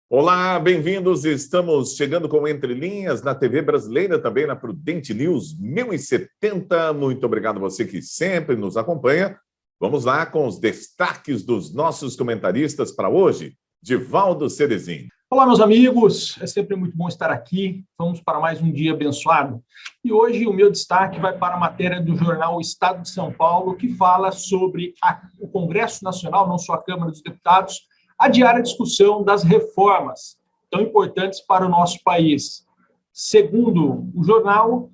Olá, bem-vindos. Estamos chegando com Entre Linhas na TV brasileira, também na Prudente News 1070. Muito obrigado a você que sempre nos acompanha. Vamos lá com os destaques dos nossos comentaristas para hoje. Divaldo Ceresin. Olá, meus amigos. É sempre muito bom estar aqui. Vamos para mais um dia abençoado. E hoje o meu destaque vai para a matéria do jornal Estado de São Paulo, que fala sobre o Congresso Nacional, não só a Câmara dos Deputados, adiar a discussão das reformas tão importantes para o nosso país. Segundo o jornal,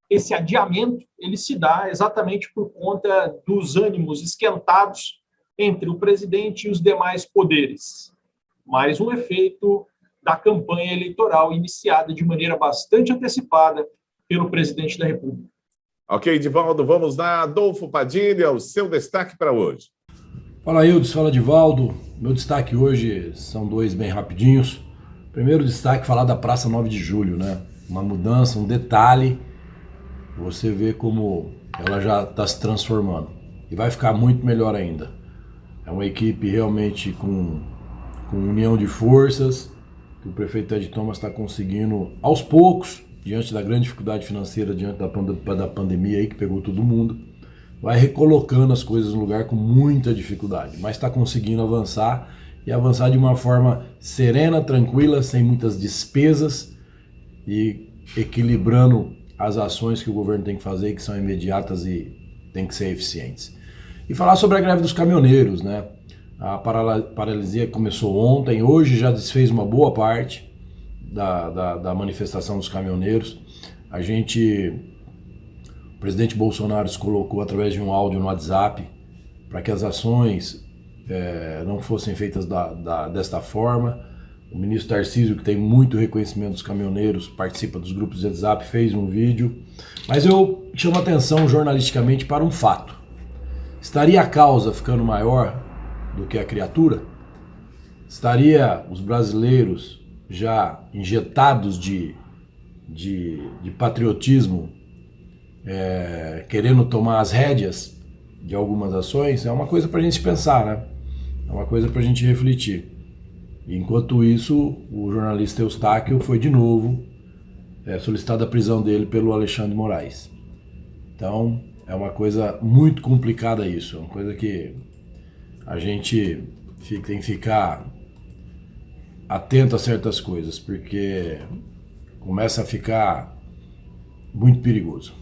esse adiamento ele se dá exatamente por conta dos ânimos esquentados entre o presidente e os demais poderes. Mais um efeito da campanha eleitoral iniciada de maneira bastante antecipada pelo presidente da República. Ok, Divaldo, vamos lá. Adolfo Padilha, o seu destaque para hoje. Fala, Eudes, fala, Divaldo. Meu destaque hoje são dois bem rapidinhos. Primeiro destaque, falar da Praça 9 de Julho, né? Uma mudança, um detalhe. Você vê como ela já está se transformando. E vai ficar muito melhor ainda. É uma equipe realmente com união de forças, que o prefeito Ed Thomas está conseguindo, aos poucos, diante da grande dificuldade financeira, diante da pandemia aí que pegou todo mundo, vai recolocando as coisas no lugar com muita dificuldade, mas está conseguindo avançar e avançar de uma forma serena, tranquila, sem muitas despesas e equilibrando as ações que o governo tem que fazer, que são imediatas e tem que ser eficientes. E falar sobre a greve dos caminhoneiros, né? A paralisia começou ontem, hoje já desfez uma boa parte da manifestação dos caminhoneiros. O presidente Bolsonaro se colocou através de um áudio no WhatsApp para que as ações não fossem feitas desta forma. O ministro Tarcísio, que tem muito reconhecimento dos caminhoneiros, participa dos grupos de WhatsApp, fez um vídeo. Mas eu chamo a atenção jornalisticamente para um fato. Estaria a causa ficando maior do que a criatura? Estaria os brasileiros já injetados de patriotismo, querendo tomar as rédeas de algumas ações? É uma coisa para a gente pensar, né? É uma coisa para a gente refletir. Enquanto isso, o jornalista Eustáquio foi de novo solicitado a prisão dele pelo Alexandre de Moraes. Então, é uma coisa muito complicada isso. É uma coisa que a gente tem que ficar atento a certas coisas, porque começa a ficar muito perigoso.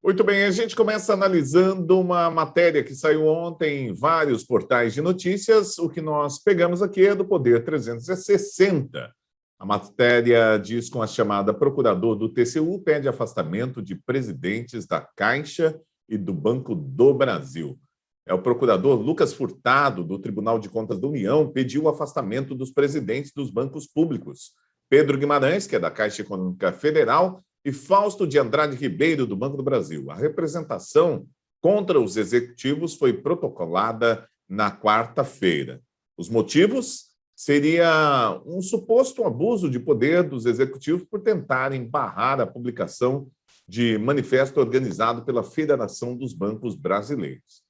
Muito bem, a gente começa analisando uma matéria que saiu ontem em vários portais de notícias. O que nós pegamos aqui é do Poder 360. A matéria diz com a chamada procurador do TCU pede afastamento de presidentes da Caixa e do Banco do Brasil. O procurador Lucas Furtado, do Tribunal de Contas da União, pediu o afastamento dos presidentes dos bancos públicos. Pedro Guimarães, que é da Caixa Econômica Federal, e Fausto de Andrade Ribeiro, do Banco do Brasil. A representação contra os executivos foi protocolada na quarta-feira. Os motivos seria um suposto abuso de poder dos executivos por tentarem barrar a publicação de manifesto organizado pela Federação dos Bancos Brasileiros.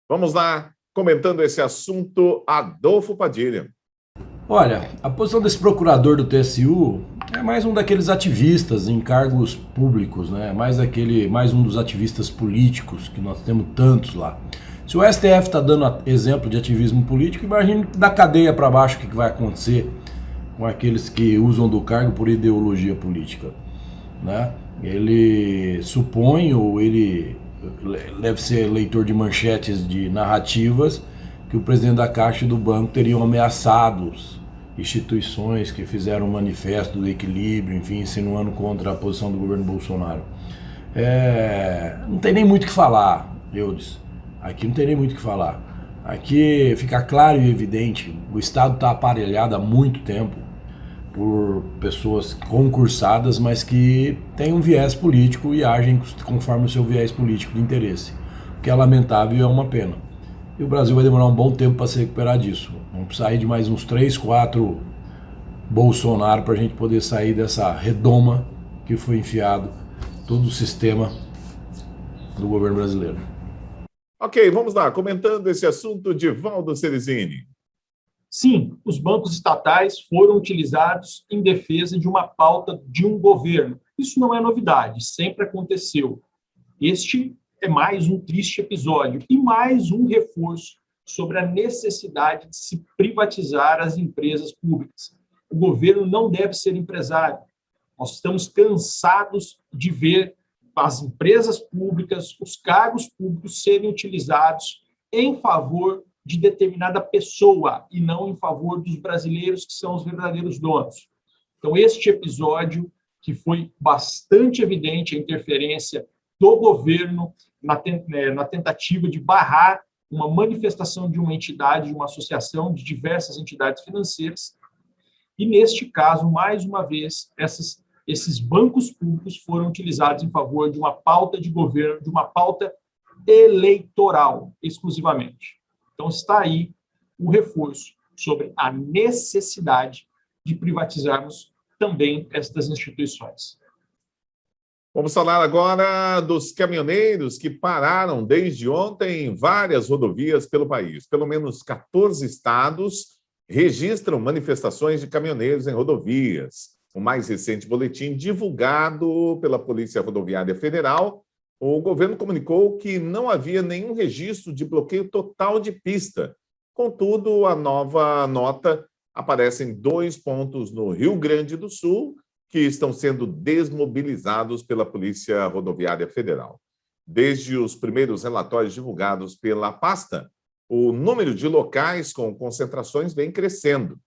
Vamos lá, comentando esse assunto, Adolfo Padilha. Olha, a posição desse procurador do TSU é mais um daqueles ativistas em cargos públicos, né? Mais um dos ativistas políticos, que nós temos tantos lá. Se o STF está dando exemplo de ativismo político, imagine da cadeia para baixo o que vai acontecer com aqueles que usam do cargo por ideologia política, né? Ele supõe, ou ele deve ser leitor de manchetes de narrativas, que o presidente da Caixa e do banco teriam ameaçado instituições que fizeram um manifesto do equilíbrio, enfim, insinuando contra a posição do governo Bolsonaro. Não tem nem muito o que falar, Eudes. Aqui não tem nem muito o que falar. Aqui fica claro e evidente, o Estado está aparelhado há muito tempo por pessoas concursadas, mas que têm um viés político e agem conforme o seu viés político de interesse. O que é lamentável e é uma pena. E o Brasil vai demorar um bom tempo para se recuperar disso. Vamos precisar de mais uns 3, 4 Bolsonaro para a gente poder sair dessa redoma que foi enfiado todo o sistema do governo brasileiro. Ok, vamos lá. Comentando esse assunto, Divaldo Ceresini. Sim, os bancos estatais foram utilizados em defesa de uma pauta de um governo. Isso não é novidade, sempre aconteceu. Este é mais um triste episódio e mais um reforço sobre a necessidade de se privatizar as empresas públicas. O governo não deve ser empresário. Nós estamos cansados de ver as empresas públicas, os cargos públicos serem utilizados em favor de determinada pessoa e não em favor dos brasileiros, que são os verdadeiros donos. Então, este episódio, que foi bastante evidente a interferência do governo na tentativa de barrar uma manifestação de uma entidade, de uma associação de diversas entidades financeiras, e neste caso, mais uma vez, esses bancos públicos foram utilizados em favor de uma pauta de governo, de uma pauta eleitoral, exclusivamente. Então, está aí o reforço sobre a necessidade de privatizarmos também estas instituições. Vamos falar agora dos caminhoneiros que pararam desde ontem em várias rodovias pelo país. Pelo menos 14 estados registram manifestações de caminhoneiros em rodovias. O mais recente boletim divulgado pela Polícia Rodoviária Federal, o governo comunicou que não havia nenhum registro de bloqueio total de pista. Contudo, a nova nota aparece em 2 pontos no Rio Grande do Sul, que estão sendo desmobilizados pela Polícia Rodoviária Federal. Desde os primeiros relatórios divulgados pela pasta, o número de locais com concentrações vem crescendo.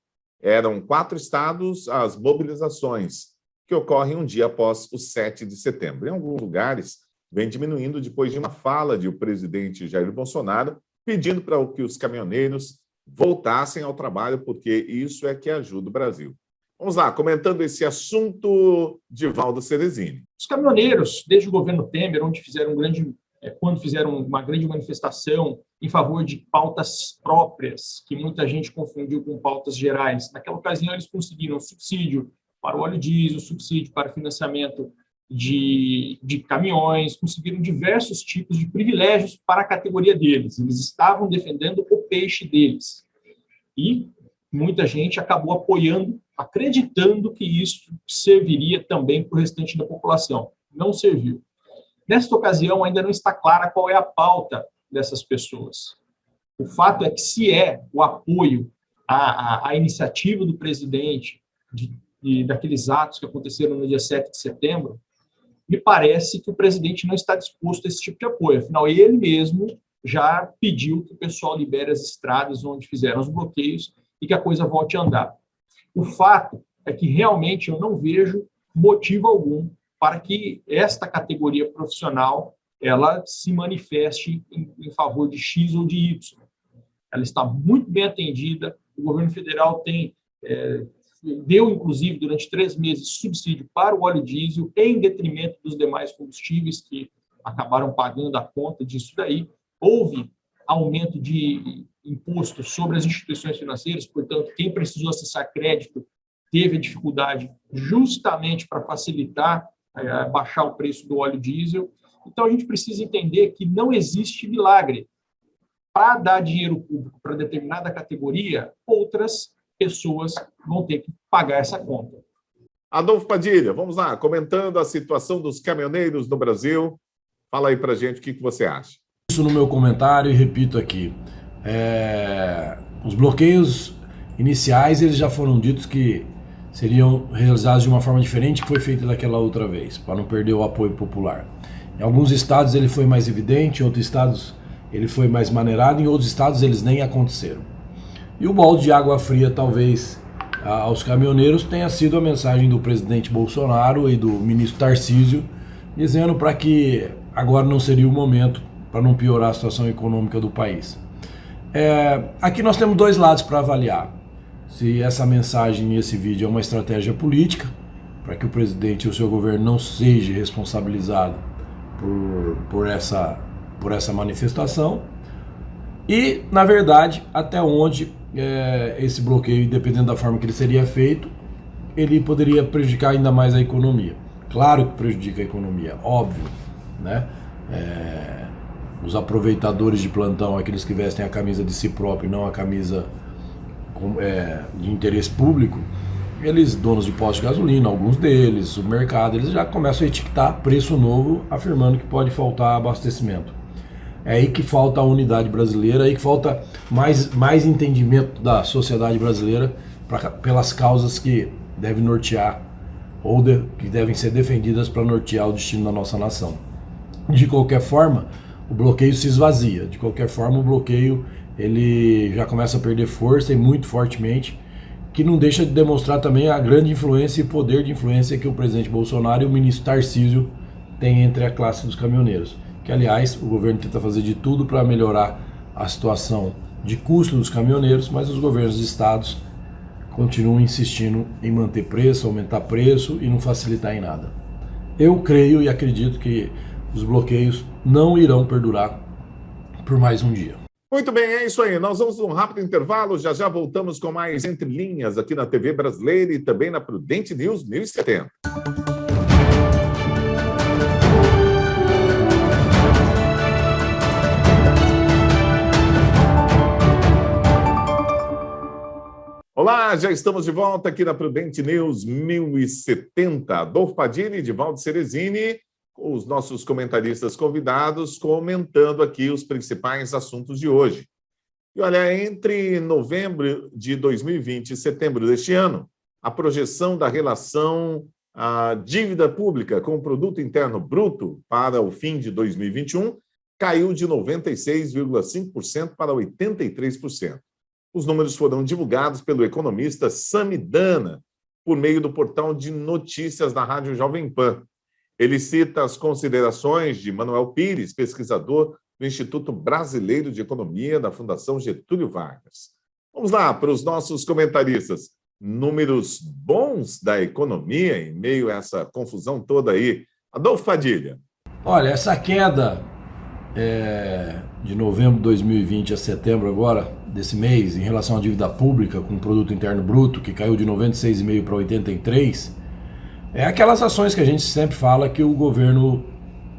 Eram 4 estados as mobilizações, que ocorrem um dia após o 7 de setembro. Em alguns lugares, vem diminuindo depois de uma fala de o presidente Jair Bolsonaro pedindo para que os caminhoneiros voltassem ao trabalho, porque isso é que ajuda o Brasil. Vamos lá, comentando esse assunto, Divaldo Ceresini. Os caminhoneiros, desde o governo Temer, quando fizeram uma grande manifestação em favor de pautas próprias, que muita gente confundiu com pautas gerais. Naquela ocasião, eles conseguiram subsídio para o óleo diesel, subsídio para financiamento de caminhões, conseguiram diversos tipos de privilégios para a categoria deles. Eles estavam defendendo o peixe deles. E muita gente acabou apoiando, acreditando que isso serviria também para o restante da população. Não serviu. Nesta ocasião, ainda não está clara qual é a pauta dessas pessoas. O fato é que, se é o apoio à iniciativa do presidente daqueles atos que aconteceram no dia 7 de setembro, me parece que o presidente não está disposto a esse tipo de apoio. Afinal, ele mesmo já pediu que o pessoal libere as estradas onde fizeram os bloqueios e que a coisa volte a andar. O fato é que realmente eu não vejo motivo algum para que esta categoria profissional ela se manifeste em favor de X ou de Y. Ela está muito bem atendida, o governo federal deu, inclusive, durante 3 meses, subsídio para o óleo diesel, em detrimento dos demais combustíveis que acabaram pagando a conta disso daí. Houve aumento de imposto sobre as instituições financeiras, portanto, quem precisou acessar crédito teve a dificuldade justamente para facilitar, baixar o preço do óleo diesel. Então, a gente precisa entender que não existe milagre. Para dar dinheiro público para determinada categoria, outras pessoas vão ter que pagar essa conta. Adolfo Padilha, vamos lá, comentando a situação dos caminhoneiros no Brasil. Fala aí pra gente o que você acha. Isso no meu comentário e repito aqui. Os bloqueios iniciais, eles já foram ditos que seriam realizados de uma forma diferente que foi feita daquela outra vez, para não perder o apoio popular. Em alguns estados ele foi mais evidente, em outros estados ele foi mais maneirado, em outros estados eles nem aconteceram. E o balde de água fria, talvez, aos caminhoneiros tenha sido a mensagem do presidente Bolsonaro e do ministro Tarcísio, dizendo para que agora não seria o momento para não piorar a situação econômica do país. Aqui nós temos 2 lados para avaliar. Se essa mensagem e esse vídeo é uma estratégia política, para que o presidente e o seu governo não seja responsabilizado por essa manifestação, e, na verdade, até onde esse bloqueio, dependendo da forma que ele seria feito, ele poderia prejudicar ainda mais a economia. Claro que prejudica a economia, óbvio, né? Os aproveitadores de plantão, aqueles que vestem a camisa de si próprio e não a camisa de interesse público, eles, donos de postos de gasolina, alguns deles, supermercado, eles já começam a etiquetar preço novo, afirmando que pode faltar abastecimento. É aí que falta a unidade brasileira, é aí que falta mais entendimento da sociedade brasileira pelas causas que devem nortear ou que devem ser defendidas para nortear o destino da nossa nação. De qualquer forma, o bloqueio se esvazia. De qualquer forma, o bloqueio ele já começa a perder força e muito fortemente, que não deixa de demonstrar também a grande influência e poder de influência que o presidente Bolsonaro e o ministro Tarcísio têm entre a classe dos caminhoneiros. Que, aliás, o governo tenta fazer de tudo para melhorar a situação de custo dos caminhoneiros, mas os governos de estados continuam insistindo em manter preço, aumentar preço e não facilitar em nada. Eu creio e acredito que os bloqueios não irão perdurar por mais um dia. Muito bem, é isso aí. Nós vamos num rápido intervalo, já já voltamos com mais Entre Linhas aqui na TV Brasileira e também na Prudente News 1070. Olá, já estamos de volta aqui na Prudente News 1070. Adolfo Padilha e Divaldo Cerezini, os nossos comentaristas convidados, comentando aqui os principais assuntos de hoje. E olha, entre novembro de 2020 e setembro deste ano, a projeção da relação dívida pública com o Produto Interno Bruto para o fim de 2021 caiu de 96,5% para 83%. Os números foram divulgados pelo economista Samidana, por meio do portal de notícias da Rádio Jovem Pan. Ele cita as considerações de Manuel Pires, pesquisador do Instituto Brasileiro de Economia da Fundação Getúlio Vargas. Vamos lá para os nossos comentaristas. Números bons da economia em meio a essa confusão toda aí. Adolfo Padilha. Olha, essa queda de novembro de 2020 a setembro agora, desse mês, em relação à dívida pública com o Produto Interno Bruto, que caiu de 96,5% para 83%, é aquelas ações que a gente sempre fala que o governo,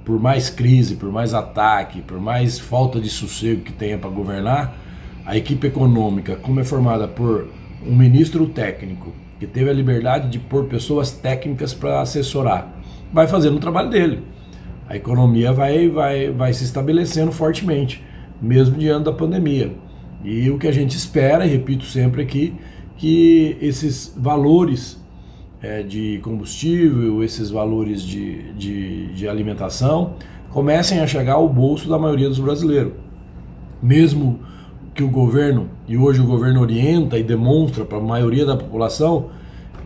por mais crise, por mais ataque, por mais falta de sossego que tenha para governar, a equipe econômica, como é formada por um ministro técnico, que teve a liberdade de pôr pessoas técnicas para assessorar, vai fazendo o trabalho dele. A economia vai se estabelecendo fortemente, mesmo diante da pandemia. E o que a gente espera, e repito sempre aqui, que esses valores de combustível, esses valores de alimentação, comecem a chegar ao bolso da maioria dos brasileiros. Mesmo que o governo, e hoje o governo orienta e demonstra para a maioria da população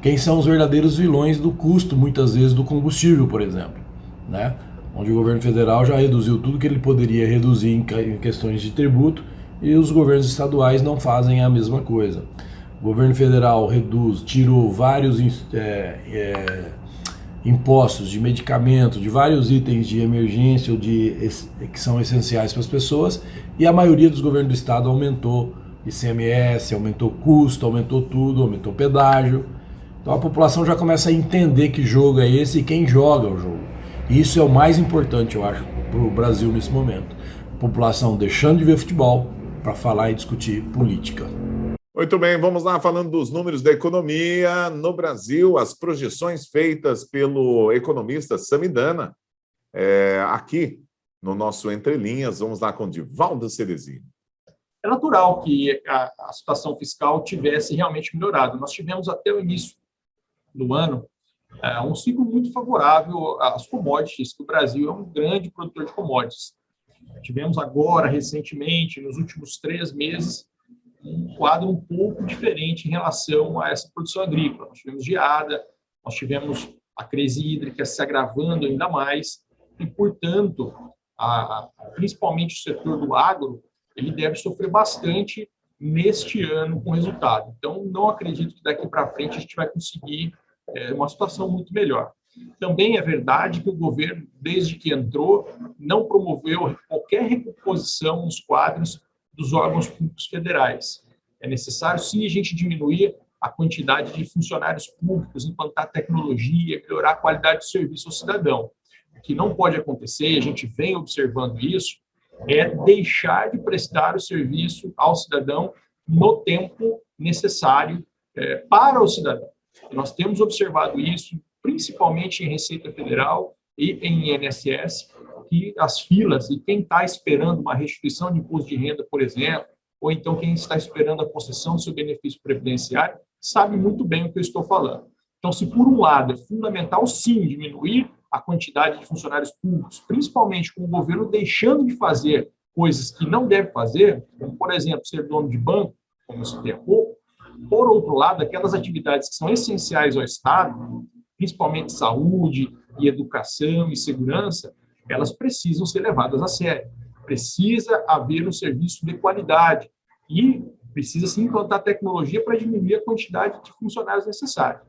quem são os verdadeiros vilões do custo, muitas vezes, do combustível, por exemplo, né? Onde o governo federal já reduziu tudo que ele poderia reduzir em questões de tributo e os governos estaduais não fazem a mesma coisa. O governo federal tirou vários impostos de medicamento, de vários itens de emergência ou que são essenciais para as pessoas, e a maioria dos governos do estado aumentou ICMS, aumentou custo, aumentou tudo, aumentou pedágio. Então a população já começa a entender que jogo é esse e quem joga o jogo. E isso é o mais importante, eu acho, para o Brasil nesse momento. A população deixando de ver futebol para falar e discutir política. Muito bem, vamos lá falando dos números da economia no Brasil, as projeções feitas pelo economista Samidana, aqui no nosso Entre Linhas. Vamos lá com Divaldo Cerezini. É natural que a situação fiscal tivesse realmente melhorado. Nós tivemos até o início do ano um ciclo muito favorável às commodities, que o Brasil é um grande produtor de commodities. Tivemos agora, recentemente, nos últimos 3 meses, um quadro um pouco diferente em relação a essa produção agrícola. Nós tivemos geada, nós tivemos a crise hídrica se agravando ainda mais e, portanto, principalmente o setor do agro, ele deve sofrer bastante neste ano com o resultado. Então, não acredito que daqui para frente a gente vai conseguir uma situação muito melhor. Também é verdade que o governo, desde que entrou, não promoveu qualquer recomposição nos quadros dos órgãos públicos federais. É necessário, sim, a gente diminuir a quantidade de funcionários públicos, implantar tecnologia, melhorar a qualidade do serviço ao cidadão. O que não pode acontecer, e a gente vem observando isso, é deixar de prestar o serviço ao cidadão no tempo necessário para o cidadão. Nós temos observado isso, principalmente em Receita Federal e em INSS, que as filas, e quem está esperando uma restituição de imposto de renda, por exemplo, ou então quem está esperando a concessão do seu benefício previdenciário, sabe muito bem o que eu estou falando. Então, se por um lado é fundamental, sim, diminuir a quantidade de funcionários públicos, principalmente com o governo deixando de fazer coisas que não deve fazer, como, por exemplo, ser dono de banco, como eu citei há pouco. Por outro lado, aquelas atividades que são essenciais ao Estado, principalmente saúde e educação e segurança, elas precisam ser levadas a sério. Precisa haver um serviço de qualidade e precisa se implantar tecnologia para diminuir a quantidade de funcionários necessários.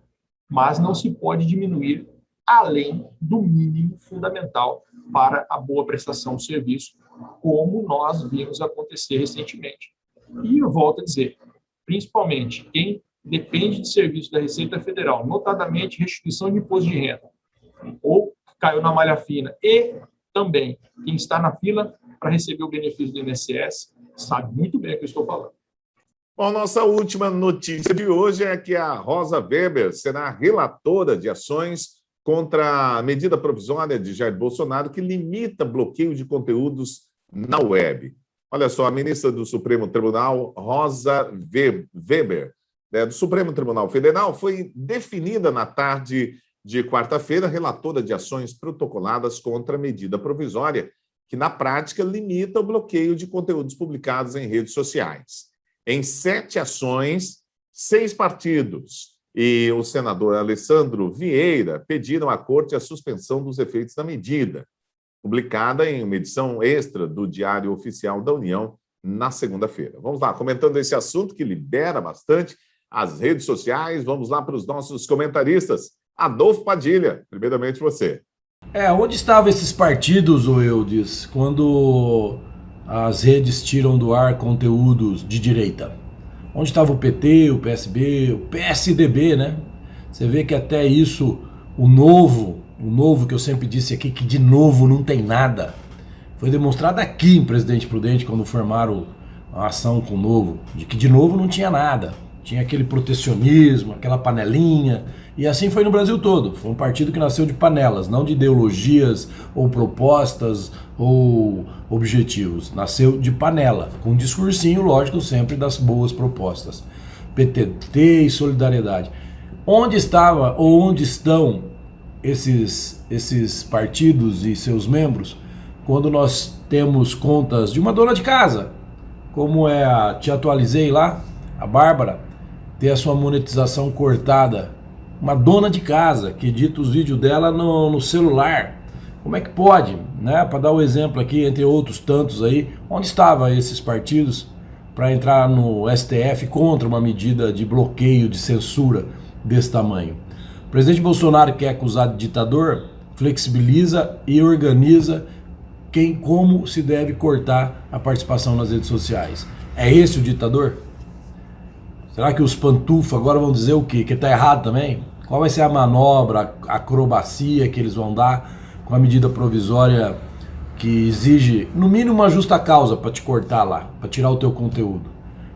Mas não se pode diminuir além do mínimo fundamental para a boa prestação de serviço, como nós vimos acontecer recentemente. E eu volto a dizer, principalmente quem depende de serviço da Receita Federal, notadamente restituição de imposto de renda, ou caiu na malha fina, e também quem está na fila para receber o benefício do INSS, sabe muito bem o que eu estou falando. Bom, nossa última notícia de hoje é que a Rosa Weber será relatora de ações contra a medida provisória de Jair Bolsonaro que limita bloqueio de conteúdos na web. Olha só, a ministra do Supremo Tribunal, Rosa Weber, do Supremo Tribunal Federal, foi definida na tarde de quarta-feira relatora de ações protocoladas contra a medida provisória, que na prática limita o bloqueio de conteúdos publicados em redes sociais. Em 7 ações, 6 partidos e o senador Alessandro Vieira pediram à corte a suspensão dos efeitos da medida, publicada em uma edição extra do Diário Oficial da União na segunda-feira. Vamos lá, comentando esse assunto que libera bastante as redes sociais, vamos lá para os nossos comentaristas. Adolfo Padilha, primeiramente você. Onde estavam esses partidos, Eudes, quando as redes tiram do ar conteúdos de direita? Onde estava o PT, o PSB, o PSDB, né? Você vê que até isso, o novo que eu sempre disse aqui, que de novo não tem nada, foi demonstrado aqui em Presidente Prudente, quando formaram a ação com o novo, de que de novo não tinha nada. Tinha aquele protecionismo, aquela panelinha, e assim foi no Brasil todo. Foi um partido que nasceu de panelas, não de ideologias ou propostas ou objetivos. Nasceu de panela, com um discursinho, lógico, sempre das boas propostas. PTT e Solidariedade. Onde estava ou onde estão esses partidos e seus membros quando nós temos contas de uma dona de casa, como é a Te Atualizei lá, a Bárbara, ter a sua monetização cortada? Uma dona de casa que edita os vídeos dela no celular. Como é que pode, né? Para dar o exemplo aqui, entre outros tantos aí, onde estavam esses partidos para entrar no STF contra uma medida de bloqueio, de censura desse tamanho? O presidente Bolsonaro, que é acusado de ditador, flexibiliza e organiza como se deve cortar a participação nas redes sociais. É esse o ditador? Será que os pantufas agora vão dizer o quê? Que está errado também? Qual vai ser a manobra, a acrobacia que eles vão dar com a medida provisória que exige, no mínimo, uma justa causa para te cortar lá, para tirar o teu conteúdo?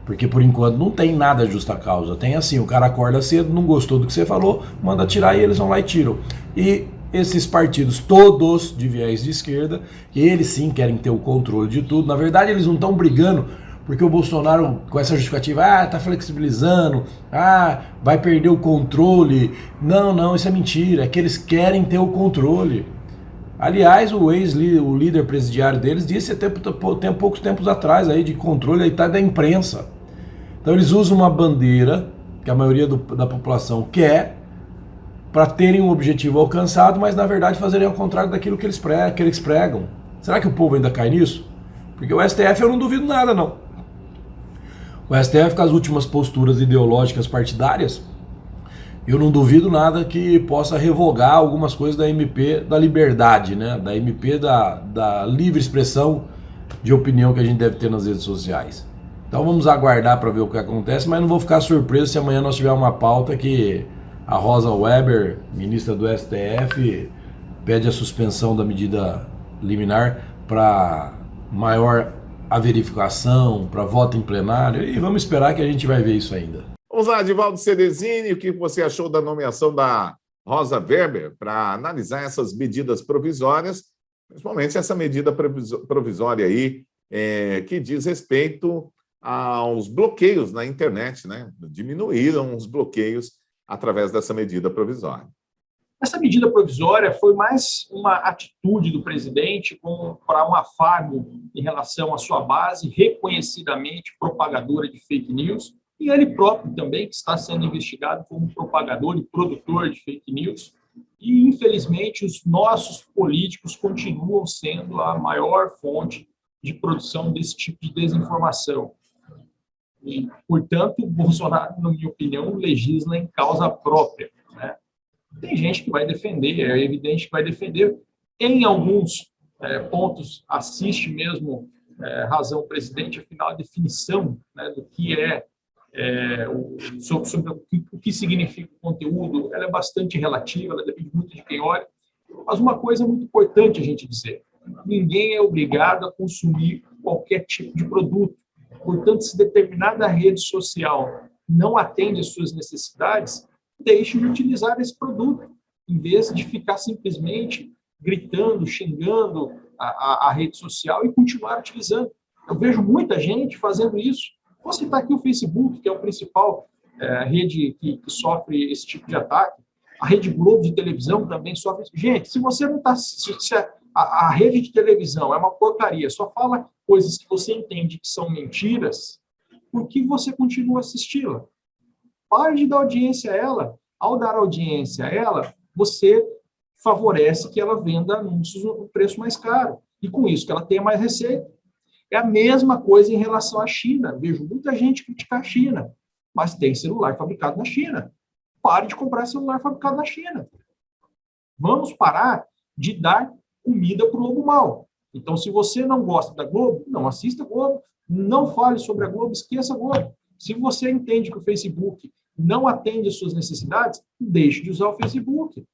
Porque, por enquanto, não tem nada de justa causa. Tem assim, o cara acorda cedo, não gostou do que você falou, manda tirar e eles vão lá e tiram. E esses partidos, todos de viés de esquerda, eles sim querem ter o controle de tudo. Na verdade, eles não estão brigando porque o Bolsonaro, com essa justificativa, tá flexibilizando, vai perder o controle. Não, isso é mentira, é que eles querem ter o controle. Aliás, o líder presidiário deles disse até poucos tempos atrás aí de controle da imprensa. Então eles usam uma bandeira que a maioria da população quer para terem um objetivo alcançado, mas na verdade fazerem ao contrário daquilo que eles pregam. Será que o povo ainda cai nisso? Porque o STF eu não duvido nada, não. O STF, com as últimas posturas ideológicas partidárias, eu não duvido nada que possa revogar algumas coisas da MP da liberdade, né? Da MP da livre expressão de opinião que a gente deve ter nas redes sociais. Então vamos aguardar para ver o que acontece, mas não vou ficar surpreso se amanhã nós tivermos uma pauta que a Rosa Weber, ministra do STF, pede a suspensão da medida liminar para maior verificação, para voto em plenário, e vamos esperar que a gente vai ver isso ainda. Vamos lá, Divaldo Ceresini, o que você achou da nomeação da Rosa Weber para analisar essas medidas provisórias, principalmente essa medida provisória aí, que diz respeito aos bloqueios na internet, né? Diminuíram os bloqueios através dessa medida provisória. Essa medida provisória foi mais uma atitude do presidente para um afago em relação à sua base, reconhecidamente propagadora de fake news, e ele próprio também, que está sendo investigado como propagador e produtor de fake news. E, infelizmente, os nossos políticos continuam sendo a maior fonte de produção desse tipo de desinformação. E, portanto, Bolsonaro, na minha opinião, legisla em causa própria, né? Tem gente que vai defender, é evidente que vai defender. Em alguns pontos, assiste mesmo razão o presidente, afinal, a definição, né, do que sobre o que significa o conteúdo, ela é bastante relativa, ela depende muito de quem olha. Mas uma coisa muito importante a gente dizer: ninguém é obrigado a consumir qualquer tipo de produto. Portanto, se determinada rede social não atende às suas necessidades, deixe de utilizar esse produto, em vez de ficar simplesmente gritando, xingando a rede social e continuar utilizando. Eu vejo muita gente fazendo isso. Vou citar aqui o Facebook, que é o principal rede que sofre esse tipo de ataque. A Rede Globo de televisão também sofre. Gente, se você não está... Se a rede de televisão é uma porcaria, só fala coisas que você entende que são mentiras, por que você continua assisti-la? Pare de dar audiência a ela. Ao dar audiência a ela, você favorece que ela venda anúncios no preço mais caro. E com isso que ela tenha mais receita. É a mesma coisa em relação à China. Vejo muita gente criticar a China, mas tem celular fabricado na China. Pare de comprar celular fabricado na China. Vamos parar de dar comida para o lobo mau. Então, se você não gosta da Globo, não assista a Globo. Não fale sobre a Globo, esqueça a Globo. Se você entende que o Facebook não atende às suas necessidades, deixe de usar o Facebook.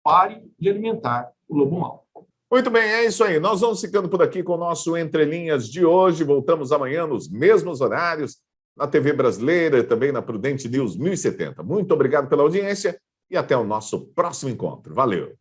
Pare de alimentar o lobo mau. Muito bem, é isso aí. Nós vamos ficando por aqui com o nosso Entre Linhas de hoje. Voltamos amanhã nos mesmos horários, na TV Brasileira e também na Prudente News 1070. Muito obrigado pela audiência e até o nosso próximo encontro. Valeu!